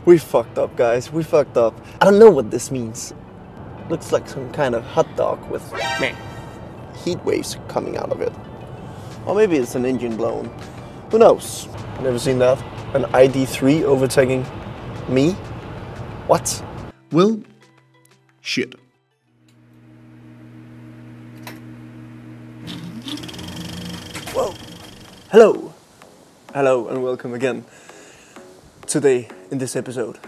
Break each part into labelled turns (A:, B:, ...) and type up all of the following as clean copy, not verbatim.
A: We fucked up, guys. We fucked up. I don't know what this means. Looks like some kind of hot dog with heat waves coming out of it. Or maybe it's an engine blown. Who knows? Never seen that. An ID3 overtaking me? What?
B: Well, shit.
A: Whoa. Hello. Hello and welcome again. Today in this episode,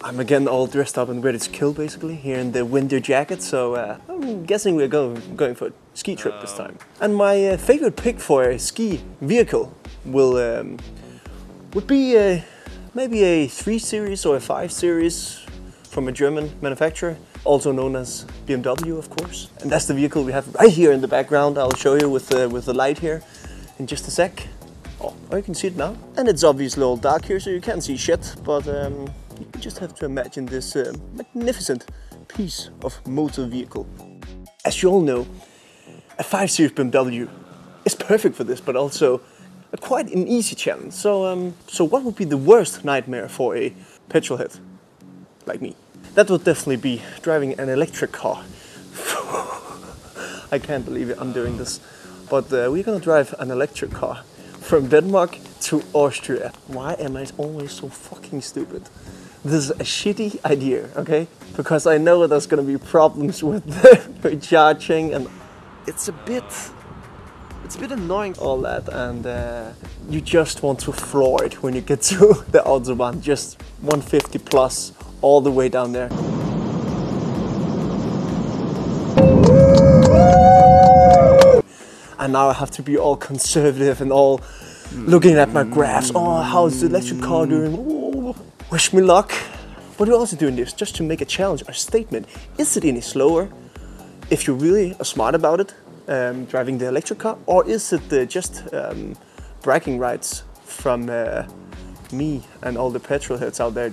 A: I'm again all dressed up and ready to kill basically here in the winter jacket. So I'm guessing we're going for a ski trip this time. And my favorite pick for a ski vehicle would be maybe a 3 Series or a 5 Series from a German manufacturer, also known as BMW, of course. And that's the vehicle we have right here in the background. I'll show you with the light here in just a sec. Oh, you can see it now. And it's obviously all dark here, so you can't see shit, but you just have to imagine this magnificent piece of motor vehicle. As you all know, a 5 Series BMW is perfect for this, but also quite an easy challenge. So, so what would be the worst nightmare for a petrolhead like me? That would definitely be driving an electric car. I can't believe it, I'm doing this. But we're gonna drive an electric car from Denmark to Austria. Why am I always so fucking stupid? This is a shitty idea, okay? Because I know there's gonna be problems with the charging, and it's a bit annoying, all that, and you just want to floor it when you get to the Autobahn, just 150 plus all the way down there. And now I have to be all conservative and all looking at my graphs. Oh, how's the electric car doing? Oh, wish me luck. But we're also doing this just to make a challenge, a statement. Is it any slower if you really are smart about it, driving the electric car? Or is it just bragging rights from me and all the petrol heads out there?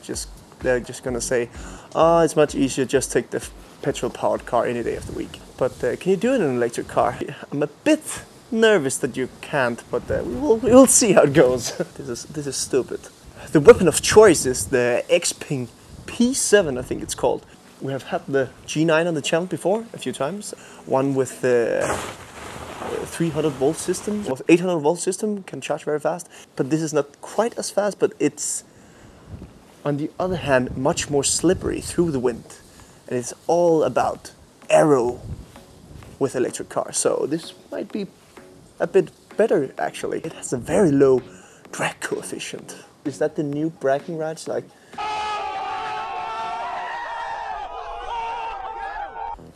A: They're just gonna say, oh, it's much easier, just take the petrol-powered car any day of the week. But can you do it in an electric car? I'm a bit nervous that you can't, but we will see how it goes. This is stupid. The weapon of choice is the Xpeng P7, I think it's called. We have had the G9 on the channel before a few times. One with the 300 volt system, or 800 volt system, can charge very fast. But this is not quite as fast, but it's, on the other hand, much more slippery through the wind. And it's all about aero with electric cars. So this might be a bit better, actually. It has a very low drag coefficient. Is that the new braking rights? Like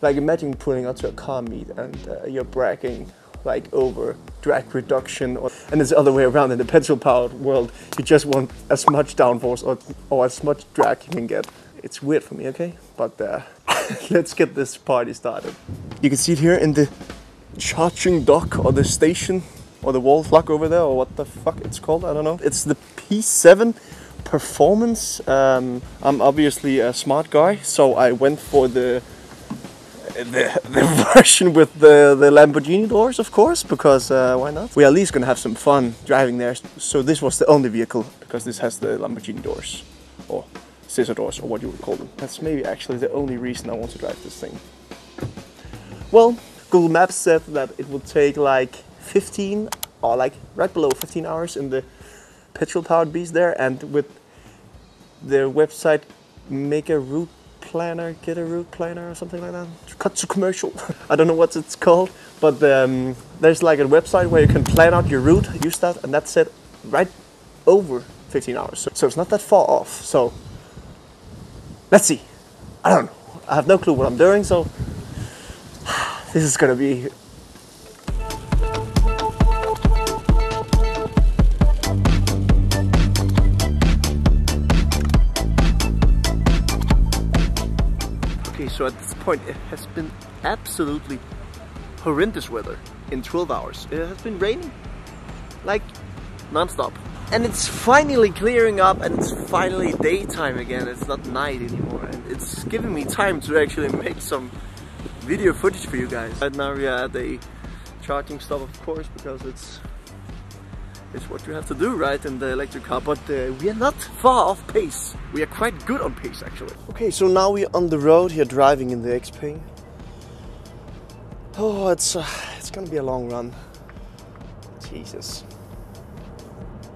A: imagine pulling out to a car meet and you're braking like over drag reduction, and it's the other way around in the petrol-powered world. You just want as much downforce or as much drag you can get. It's weird for me, okay? But let's get this party started. You can see it here in the charging dock or the station or the wall clock over there, or what the fuck it's called, I don't know. It's the P7 Performance. I'm obviously a smart guy, so I went for the version with the Lamborghini doors, of course, because why not? We're at least gonna have some fun driving there. So this was the only vehicle, because this has the Lamborghini doors, or scissor doors, or what you would call them. That's maybe actually the only reason I want to drive this thing. Well, Google Maps said that it would take like 15, or like right below 15 hours in the petrol-powered beast there, and with their website, make a route planner, get a route planner or something like that. Cut to commercial. I don't know what it's called, but there's like a website where you can plan out your route, use that, and that's it right over 15 hours. So it's not that far off. So let's see. I don't know. I have no clue what I'm doing, so this is gonna be... Okay, so at this point it has been absolutely horrendous weather in 12 hours. It has been raining like non-stop. And it's finally clearing up, and it's finally daytime again. It's not night anymore, and it's giving me time to actually make some video footage for you guys. Right now we are at a charging stop, of course, because is what you have to do, right, in the electric car. But we are not far off pace. We are quite good on pace, actually. Okay, so now we're on the road here, driving in the Xpeng. Oh, it's gonna be a long run. Jesus.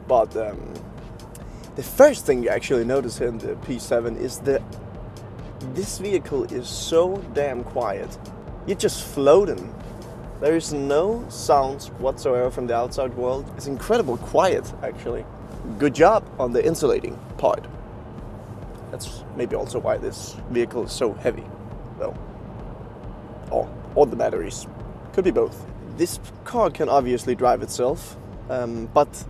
A: But the first thing you actually notice in the P7 is that this vehicle is so damn quiet. You're just floating. There is no sounds whatsoever from the outside world. It's incredibly quiet, actually. Good job on the insulating part. That's maybe also why this vehicle is so heavy, though. Or the batteries. Could be both. This car can obviously drive itself, but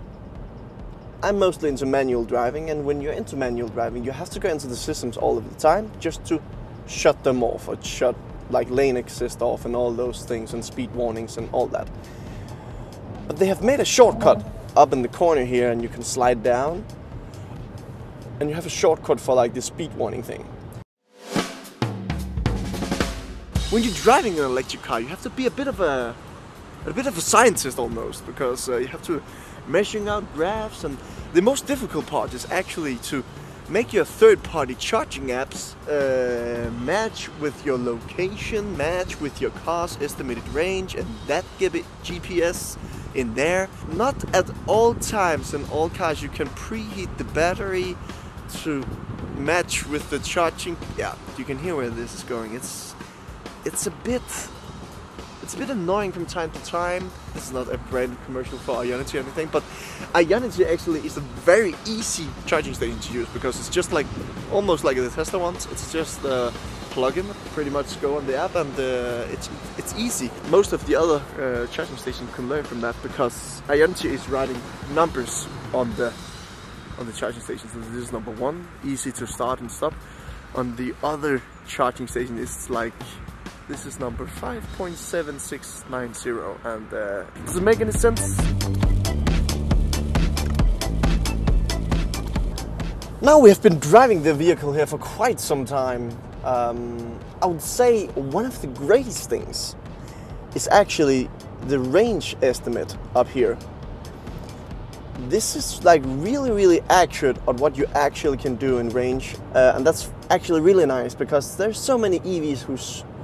A: I'm mostly into manual driving, and when you're into manual driving, you have to go into the systems all of the time just to shut them off, or shut like lane assist off and all those things, and speed warnings and all that. But they have made a shortcut up in the corner here, and you can slide down, and you have a shortcut for like the speed warning thing. When you're driving an electric car, you have to be a bit of a scientist almost, because you have to measuring out graphs, and the most difficult part is actually to make your third-party charging apps match with your location, match with your car's estimated range, and that give it GPS in there. Not at all times in all cars you can preheat the battery to match with the charging. Yeah, you can hear where this is going. It's a bit annoying from time to time. This is not a brand commercial for Ionity or anything, but Ionity actually is a very easy charging station to use, because it's just like almost like the Tesla ones. It's just a plug-in, pretty much go on the app, and it's easy. Most of the other charging stations can learn from that, because Ionity is writing numbers on the charging stations. So this is number 1, easy to start and stop. On the other charging station, it's like, this is number 5.7690, and does it make any sense? Now we have been driving the vehicle here for quite some time. I would say one of the greatest things is actually the range estimate up here. This is like really accurate on what you actually can do in range, and that's actually really nice, because there's so many EVs who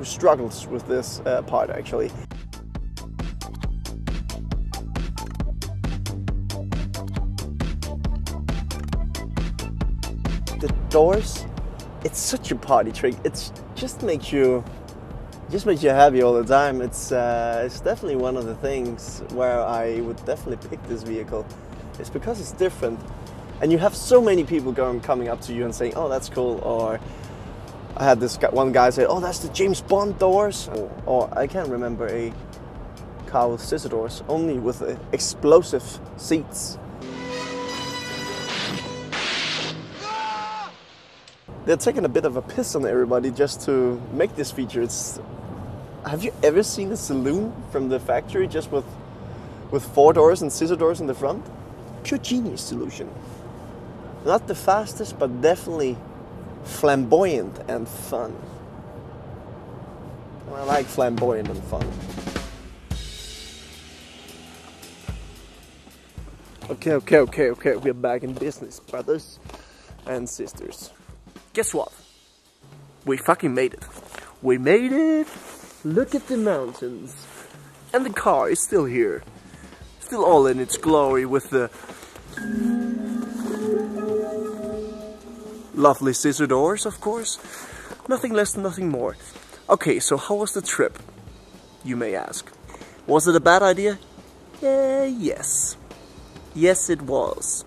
A: struggles with this part actually. The doors, it's such a party trick. It just makes you happy all the time. It's definitely one of the things where I would definitely pick this vehicle. It's because it's different, and you have so many people coming up to you and saying, "Oh, that's cool," or I had this one guy say, "Oh, that's the James Bond doors," or I can't remember a car with scissor doors, only with explosive seats. They're taking a bit of a piss on everybody just to make this feature. Have you ever seen a saloon from the factory just with 4 doors and scissor doors in the front? Pure genius solution. Not the fastest, but definitely flamboyant and fun. I like flamboyant and fun. Okay, we're back in business, brothers and sisters. Guess what? We fucking made it. We made it! Look at the mountains. And the car is still here. Still all in its glory with the lovely scissor doors, of course. Nothing less, nothing more. Okay, so how was the trip? You may ask. Was it a bad idea? Yes. Yes, it was.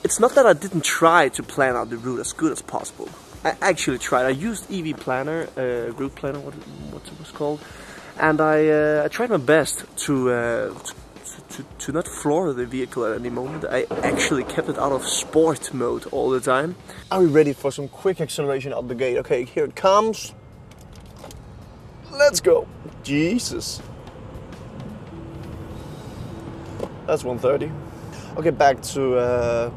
A: It's not that I didn't try to plan out the route as good as possible. I actually tried. I used EV Planner, Route Planner, what it was called, and I tried my best to not floor the vehicle at any moment. I actually kept it out of sport mode all the time. Are we ready for some quick acceleration out the gate? Okay, here it comes. Let's go. Jesus. That's 130. Okay, back to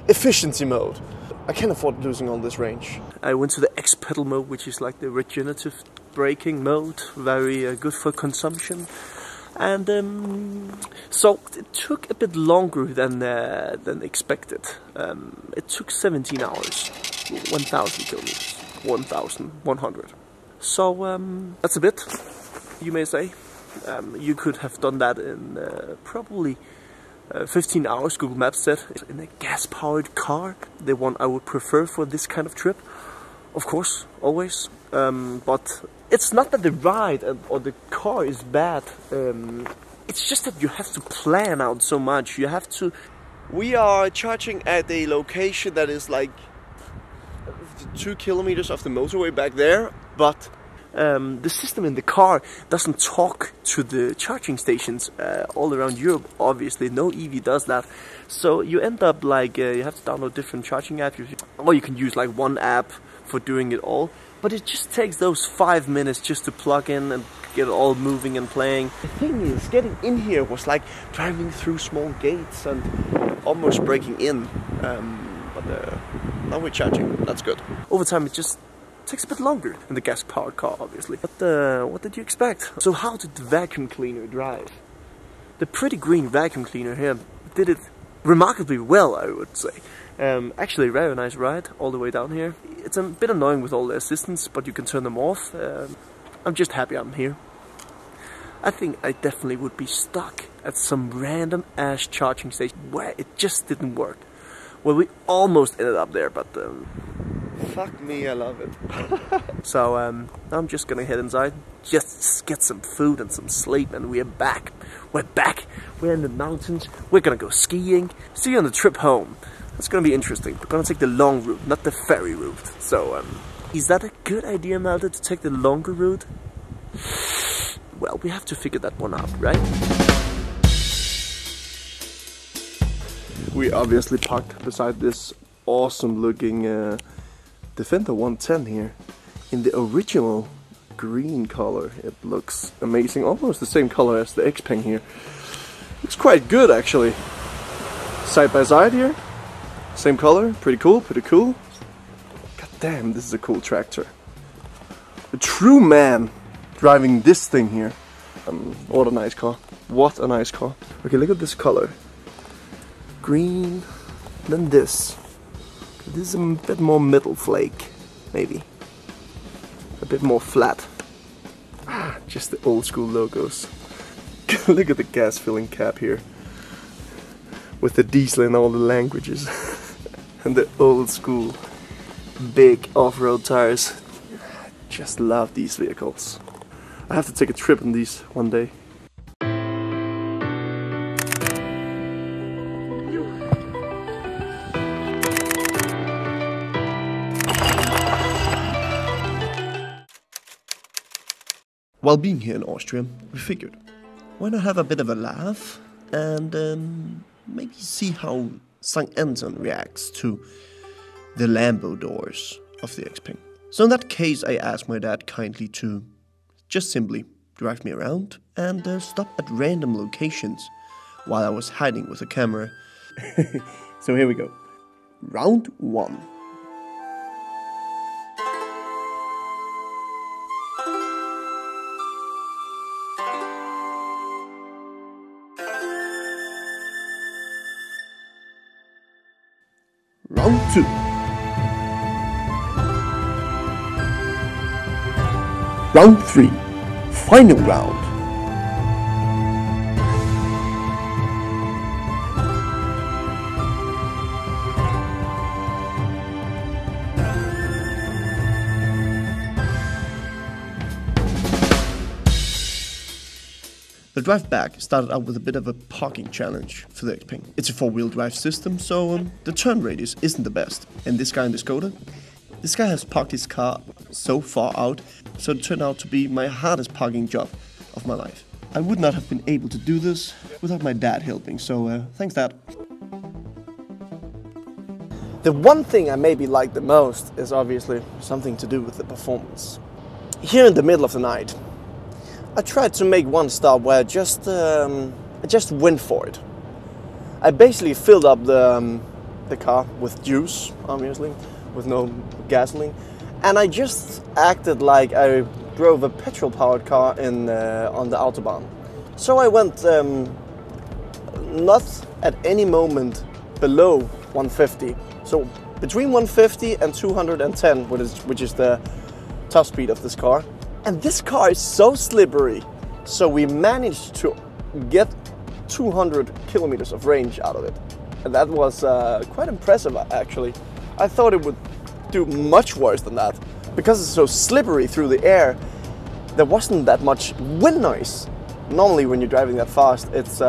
A: efficiency mode. I can't afford losing all this range. I went to the X pedal mode, which is like the regenerative braking mode. Very good for consumption. And so it took a bit longer than expected. It took 17 hours, 1,000 kilometers, 1,100. So that's a bit, you may say. You could have done that in probably 15 hours, Google Maps said. In a gas-powered car, the one I would prefer for this kind of trip. Of course, always. But it's not that the ride or the car is bad. It's just that you have to plan out so much. You have to... We are charging at a location that is like 2 kilometers off the motorway back there. But the system in the car doesn't talk to the charging stations all around Europe. Obviously, no EV does that. So you end up like you have to download different charging apps, or you can use like one app for doing it all. But it just takes those 5 minutes just to plug in and get it all moving and playing. The thing is, getting in here was like driving through small gates and almost breaking in. But now we're charging. That's good. Over time, it just takes a bit longer than the gas-powered car, obviously. But what did you expect? So how did the vacuum cleaner drive? The pretty green vacuum cleaner here did it remarkably well, I would say. Actually, a very nice ride all the way down here. It's a bit annoying with all the assistants, but you can turn them off. I'm just happy I'm here. I think I definitely would be stuck at some random ass charging station where it just didn't work. Well, we almost ended up there, but fuck me, I love it. So I'm just gonna head inside, just get some food and some sleep, and we're back. We're back. We're in the mountains. We're gonna go skiing. See you on the trip home. It's gonna be interesting. We're gonna take the long route, not the ferry route. So, is that a good idea, Malte, to take the longer route? Well, we have to figure that one out, right? We obviously parked beside this awesome-looking Defender 110 here in the original green color. It looks amazing, almost the same color as the Xpeng here. Looks quite good, actually. Side by side here. Same color, pretty cool, pretty cool. God damn, this is a cool tractor. A true man driving this thing here. What a nice car. What a nice car. Okay, look at this color. Green, then this. This is a bit more middle flake, maybe. A bit more flat. Just the old school logos. Look at the gas filling cap here. With the diesel in all the languages. And the old school big off-road tires. Just love these vehicles. I have to take a trip on these one day.
B: While being here in Austria, we figured, why not have a bit of a laugh and maybe see how St. Anton reacts to the Lambo Doors of the Xpeng. So in that case, I asked my dad kindly to just simply drive me around and stop at random locations while I was hiding with a camera. So here we go. Round 1. Round 2. Round 3. Final round. The drive back started out with a bit of a parking challenge for the Xpeng. It's a 4-wheel drive system, so the turn radius isn't the best. And this guy in the Skoda, this guy has parked his car so far out, so it turned out to be my hardest parking job of my life. I would not have been able to do this without my dad helping, so thanks Dad.
A: The one thing I maybe like the most is obviously something to do with the performance. Here in the middle of the night, I tried to make one stop where I just went for it. I basically filled up the car with juice, obviously, with no gasoline, and I just acted like I drove a petrol-powered car on the autobahn. So I went not at any moment below 150. So between 150 and 210, which is the top speed of this car. And this car is so slippery. So we managed to get 200 kilometers of range out of it. And that was quite impressive, actually. I thought it would do much worse than that. Because it's so slippery through the air, there wasn't that much wind noise. Normally when you're driving that fast, it's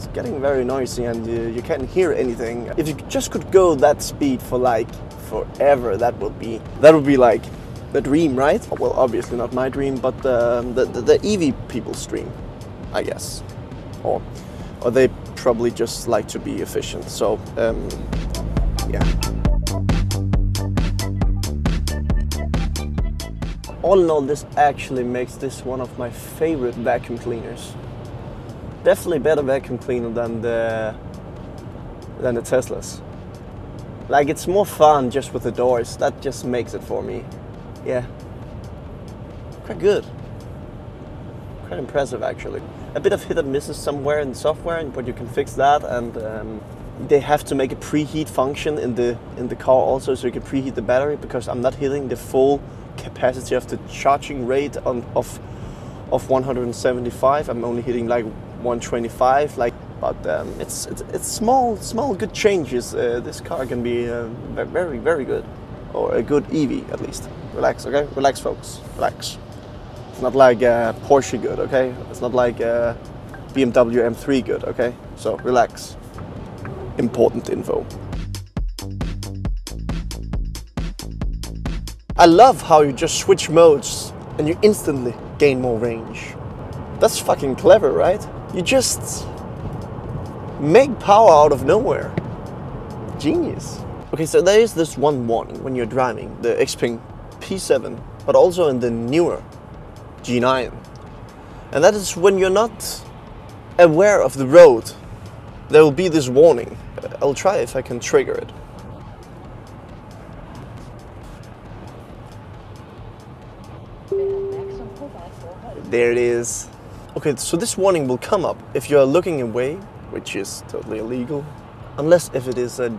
A: getting very noisy and you can't hear anything. If you just could go that speed for like forever, that would be like the dream, right? Well, obviously not my dream, but the EV people's dream, I guess. Or they probably just like to be efficient. So yeah. All in all, this actually makes this one of my favorite vacuum cleaners. Definitely better vacuum cleaner than the Teslas. Like, it's more fun just with the doors. That just makes it for me. Yeah. Quite good. Quite impressive, actually. A bit of hit and misses somewhere in the software, but you can fix that. And they have to make a preheat function in the car also, so you can preheat the battery, because I'm not hitting the full capacity of the charging rate of 175. I'm only hitting like 125. But it's small good changes. This car can be very, very good, or a good EV at least. Relax, okay? Relax, folks. Relax. It's not like Porsche good, okay? It's not like BMW M3 good, okay? So relax. Important info. I love how you just switch modes and you instantly gain more range. That's fucking clever, right? You just make power out of nowhere. Genius. Okay, so there is this one warning when you're driving the Xpeng P7, but also in the newer G9. And that is when you're not aware of the road, there will be this warning. I'll try if I can trigger it. There it is. Okay, so this warning will come up if you are looking away, which is totally illegal. Unless if it is a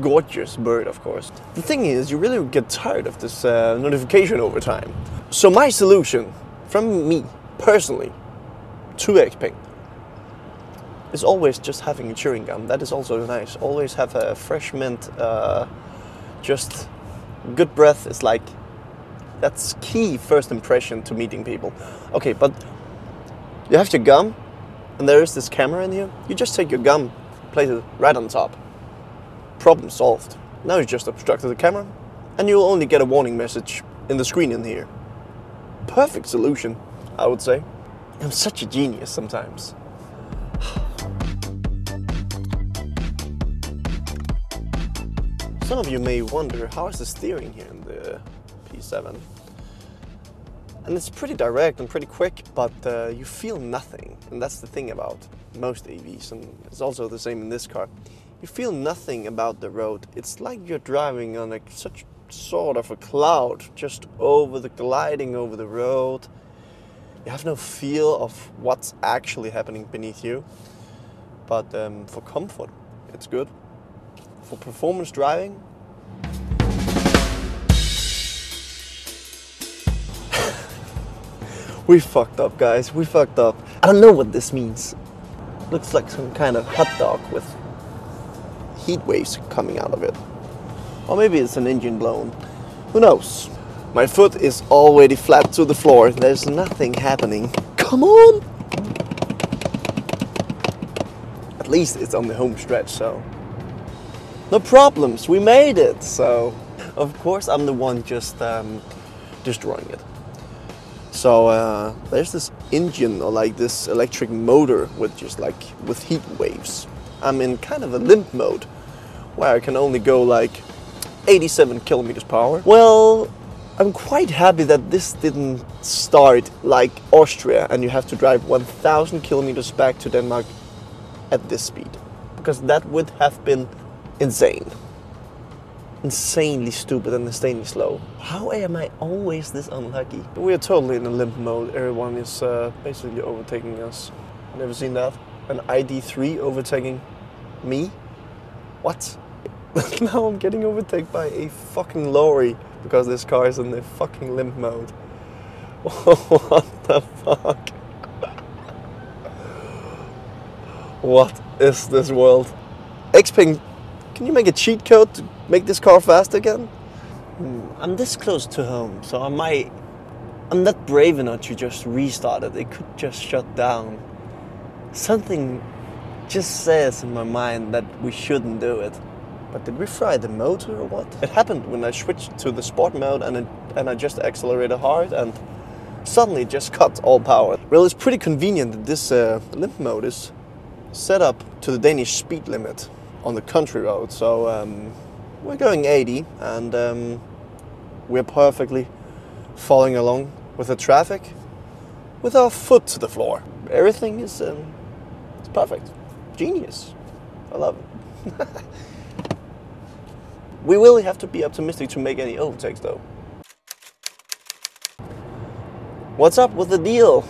A: gorgeous bird, of course. The thing is, you really get tired of this notification over time. So my solution, from me, personally, to Xpeng, is always just having a chewing gum. That is also nice. Always have a fresh mint, just good breath is like, that's key first impression to meeting people. Okay, but you have your gum, and there is this camera in here. You just take your gum, place it right on top. Problem solved. Now you just obstructed the camera, and you'll only get a warning message in the screen in here. Perfect solution, I would say. I'm such a genius sometimes. Some of you may wonder, how is the steering here in the P7? And it's pretty direct and pretty quick, but you feel nothing. And that's the thing about most EVs, and it's also the same in this car. You feel nothing about the road. It's like you're driving on such sort of a cloud, just gliding over the road. You have no feel of what's actually happening beneath you. But for comfort, it's good. For performance driving, we fucked up, guys. We fucked up. I don't know what this means. Looks like some kind of hot dog with heat waves coming out of it. Or maybe it's an engine blown. Who knows? My foot is already flat to the floor. There's nothing happening. Come on! At least it's on the home stretch, so no problems. We made it. So of course I'm the one just destroying it. So there's this engine, or like this electric motor with heat waves. I'm in kind of a limp mode where I can only go like 87 kilometers per hour. Well, I'm quite happy that this didn't start like Austria and you have to drive 1,000 kilometers back to Denmark at this speed, because that would have been insane. Insanely stupid and insanely slow. How am I always this unlucky? We are totally in a limp mode. Everyone is basically overtaking us. Never seen that. An ID3 overtaking me? What? Now I'm getting overtaken by a fucking lorry because this car is in the fucking limp mode. What the fuck? What is this world? Xpeng, can you make a cheat code to make this car fast again? I'm this close to home, so I'm not brave enough to just restart it. It could just shut down. Something just says in my mind that we shouldn't do it. But did we fry the motor or what? It happened when I switched to the sport mode and I just accelerated hard and suddenly it just cut all power. Well, it's pretty convenient that this limp mode is set up to the Danish speed limit on the country road. So we're going 80 and we're perfectly following along with the traffic with our foot to the floor. Everything is it's perfect. Genius. I love it. We will have to be optimistic to make any overtakes though. What's up with the deal?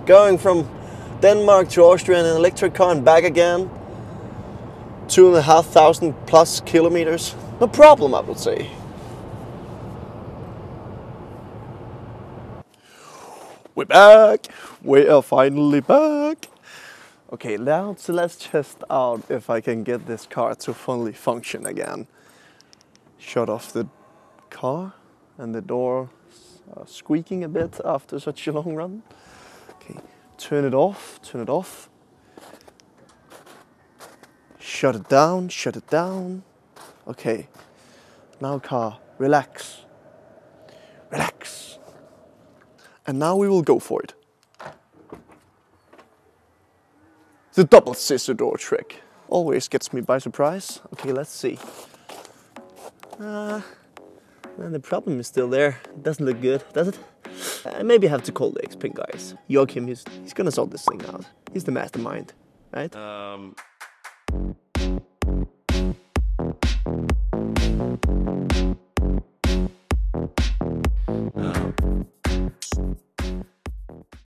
A: Going from Denmark to Austria in an electric car and back again. 2,500 plus kilometers. No problem, I would say. We're back! We are finally back! Okay, now let's test out if I can get this car to fully function again. Shut off the car and the door squeaking a bit after such a long run. Okay, turn it off, turn it off. Shut it down, shut it down. Okay, now car, relax. Relax. And now we will go for it. The double scissor door trick. Always gets me by surprise. Okay, let's see. And the problem is still there. It doesn't look good, does it? I maybe have to call the Xpeng guys. Joachim, he's gonna sort this thing out. He's the mastermind, right?